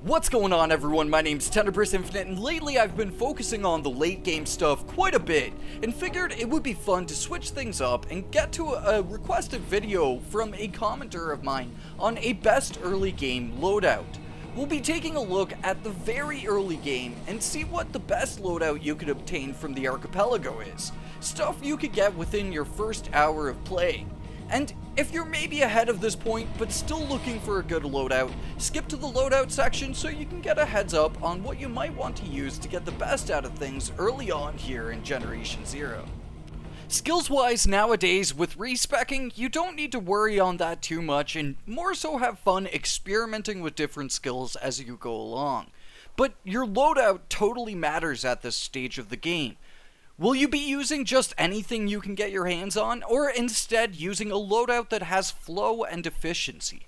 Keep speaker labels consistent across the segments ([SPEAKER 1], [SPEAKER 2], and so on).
[SPEAKER 1] What's going on, everyone? My name's Tenebris Infinite, and lately I've been focusing on the late game stuff quite a bit, and figured it would be fun to switch things up and get to a requested video from a commenter of mine on a best early game loadout. We'll be taking a look at the very early game and see what the best loadout you could obtain from the archipelago is. Stuff you could get within your first hour of playing. And if you're maybe ahead of this point but still looking for a good loadout, skip to the loadout section so you can get a heads up on what you might want to use to get the best out of things early on here in Generation 0. Skills wise nowadays, with respecking, you don't need to worry on that too much and more so have fun experimenting with different skills as you go along. But your loadout totally matters at this stage of the game. Will you be using just anything you can get your hands on, or instead using a loadout that has flow and efficiency?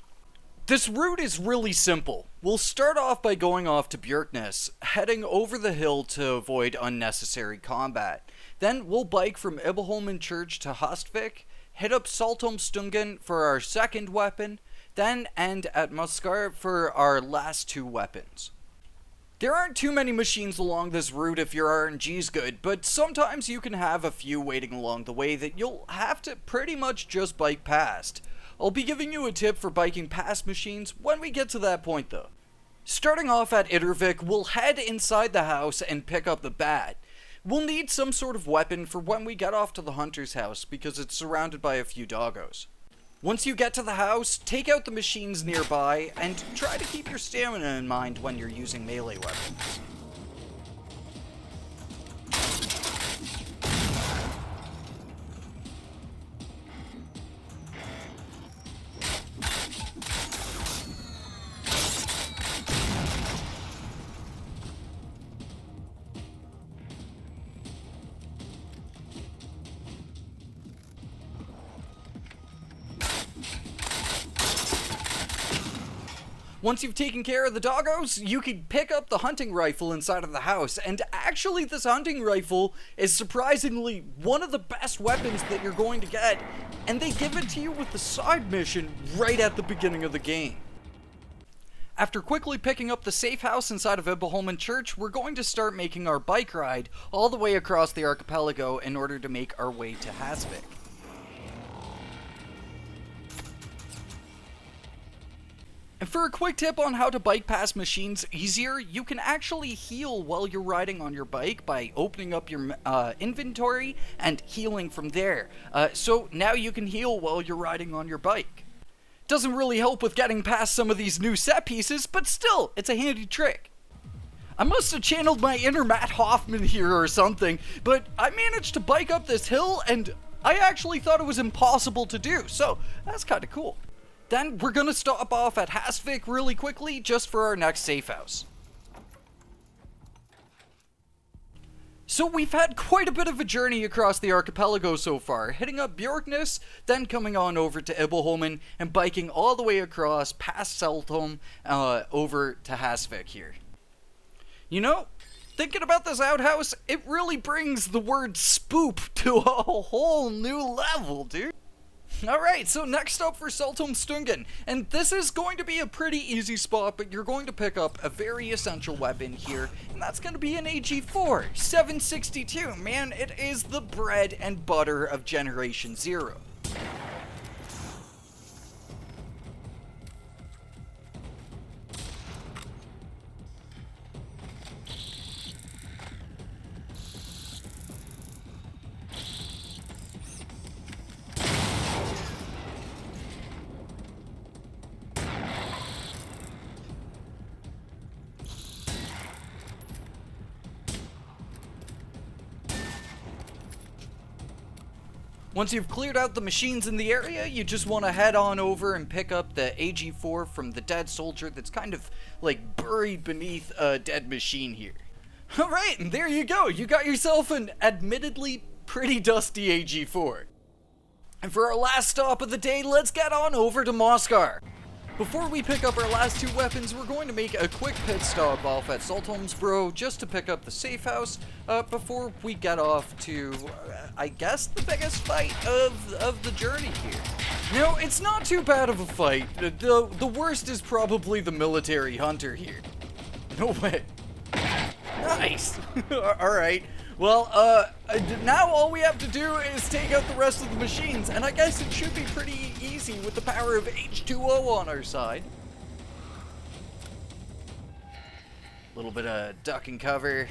[SPEAKER 1] This route is really simple. We'll start off by going off to Björknes, heading over the hill to avoid unnecessary combat. Then we'll bike from Ibelholmen Church to Hastvik, hit up Saltomstungen for our second weapon, then end at Muskar for our last two weapons. There aren't too many machines along this route if your RNG's good, but sometimes you can have a few waiting along the way that you'll have to pretty much just bike past. I'll be giving you a tip for biking past machines when we get to that point though. Starting off at Ittervik, we'll head inside the house and pick up the bat. We'll need some sort of weapon for when we get off to the hunter's house because it's surrounded by a few doggos. Once you get to the house, take out the machines nearby, and try to keep your stamina in mind when you're using melee weapons. Once you've taken care of the doggos, you can pick up the hunting rifle inside of the house, and actually this hunting rifle is surprisingly one of the best weapons that you're going to get, and they give it to you with the side mission right at the beginning of the game. After quickly picking up the safe house inside of Ibelholmen Church, we're going to start making our bike ride all the way across the archipelago in order to make our way to Hasvik. And for a quick tip on how to bike past machines easier, you can actually heal while you're riding on your bike by opening up your inventory and healing from there. So now you can heal while you're riding on your bike. Doesn't really help with getting past some of these new set pieces, but still, it's a handy trick. I must have channeled my inner Matt Hoffman here or something, but I managed to bike up this hill and I actually thought it was impossible to do, so that's kind of cool. Then we're gonna stop off at Hastvik really quickly just for our next safe house. So we've had quite a bit of a journey across the archipelago so far, hitting up Björknes, then coming on over to Ibelholmen, and biking all the way across past Saltom over to Hasvik here. You know, thinking about this outhouse, it really brings the word spoop to a whole new level, dude. Alright, so next up for Saltomstungen, and this is going to be a pretty easy spot, but you're going to pick up a very essential weapon here, and that's going to be an AG4, 762, man, it is the bread and butter of Generation 0. Once you've cleared out the machines in the area, you just want to head on over and pick up the AG4 from the dead soldier that's kind of like buried beneath a dead machine here. Alright, and there you go, you got yourself an admittedly pretty dusty AG4. And for our last stop of the day, let's get on over to Moskar. Before we pick up our last two weapons, we're going to make a quick pit stop off at Saltomsbro just to pick up the safe house before we get off to, I guess, the biggest fight of the journey here. Now, it's not too bad of a fight. The worst is probably the military hunter here. No way. Nice. Alright. Well, now all we have to do is take out the rest of the machines, and I guess it should be pretty easy with the power of H2O on our side. A little bit of duck and cover.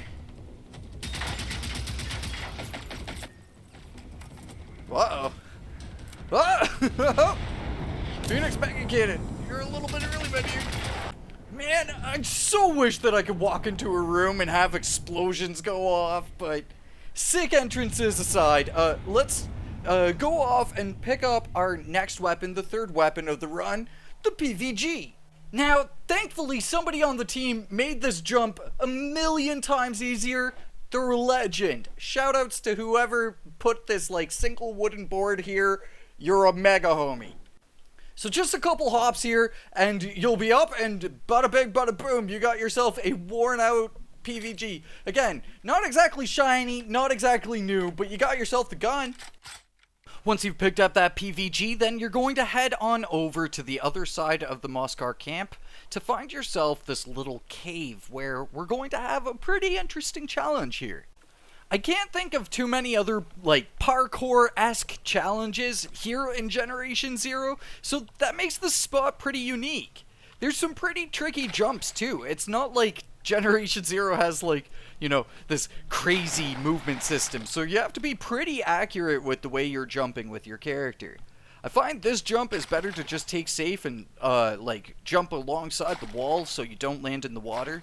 [SPEAKER 1] Uh-oh. Oh! Phoenix Mega Cannon, you're a little bit early, my dude. Man, I so wish that I could walk into a room and have explosions go off, but sick entrances aside, let's go off and pick up our next weapon, the third weapon of the run, the PVG. Now, thankfully, somebody on the team made this jump a million times easier. They're a legend. Shoutouts to whoever put this, like, single wooden board here. You're a mega homie. So just a couple hops here, and you'll be up, and bada bing, bada boom, you got yourself a worn out PVG. Again, not exactly shiny, not exactly new, but you got yourself the gun. Once you've picked up that PVG, then you're going to head on over to the other side of the Moskar camp to find yourself this little cave where we're going to have a pretty interesting challenge here. I can't think of too many other, like, parkour-esque challenges here in Generation Zero, so that makes this spot pretty unique. There's some pretty tricky jumps, too. It's not like Generation Zero has, like, you know, this crazy movement system, so you have to be pretty accurate with the way you're jumping with your character. I find this jump is better to just take safe and, like, jump alongside the wall so you don't land in the water.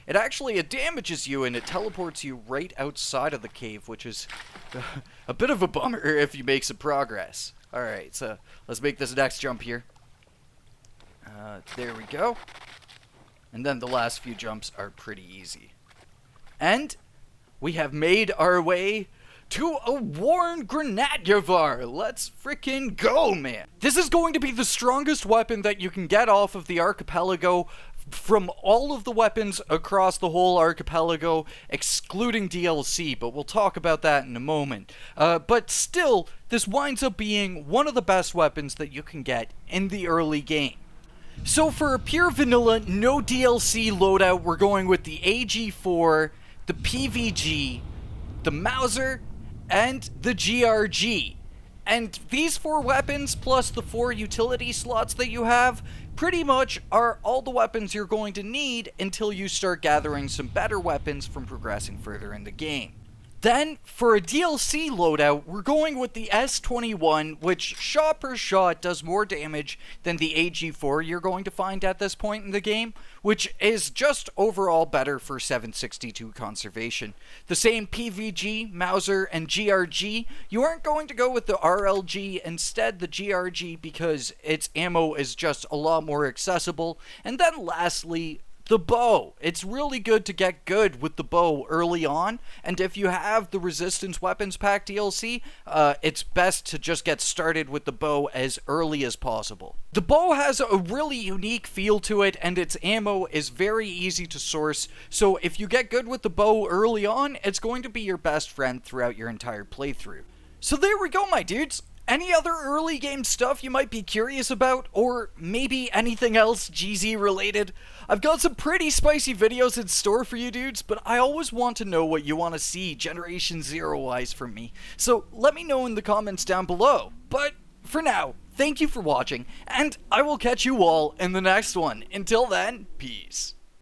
[SPEAKER 1] It damages you and it teleports you right outside of the cave, which is a bit of a bummer if you make some progress. Alright, so let's make this next jump here. There we go. And then the last few jumps are pretty easy. And we have made our way to a worn Grenadier. Let's freaking go, man. This is going to be the strongest weapon that you can get off of the archipelago from all of the weapons across the whole archipelago, excluding DLC, but we'll talk about that in a moment. But still, this winds up being one of the best weapons that you can get in the early game. So for a pure vanilla, no DLC loadout, we're going with the AG4, the PVG, the Mauser, and the GRG. And these 4 weapons, plus the 4 utility slots that you have, pretty much are all the weapons you're going to need until you start gathering some better weapons from progressing further in the game. Then, for a DLC loadout, we're going with the S21, which shot per shot does more damage than the AG4 you're going to find at this point in the game, which is just overall better for 762 conservation. The same PVG, Mauser, and GRG, you aren't going to go with the RLG, instead the GRG because its ammo is just a lot more accessible. And then lastly, the bow. It's really good to get good with the bow early on, and if you have the Resistance Weapons Pack DLC, it's best to just get started with the bow as early as possible. The bow has a really unique feel to it, and its ammo is very easy to source, so if you get good with the bow early on, it's going to be your best friend throughout your entire playthrough. So there we go, my dudes. Any other early game stuff you might be curious about, or maybe anything else GZ related? I've got some pretty spicy videos in store for you dudes, but I always want to know what you want to see Generation Zero wise from me, so let me know in the comments down below. But for now, thank you for watching, and I will catch you all in the next one. Until then, peace.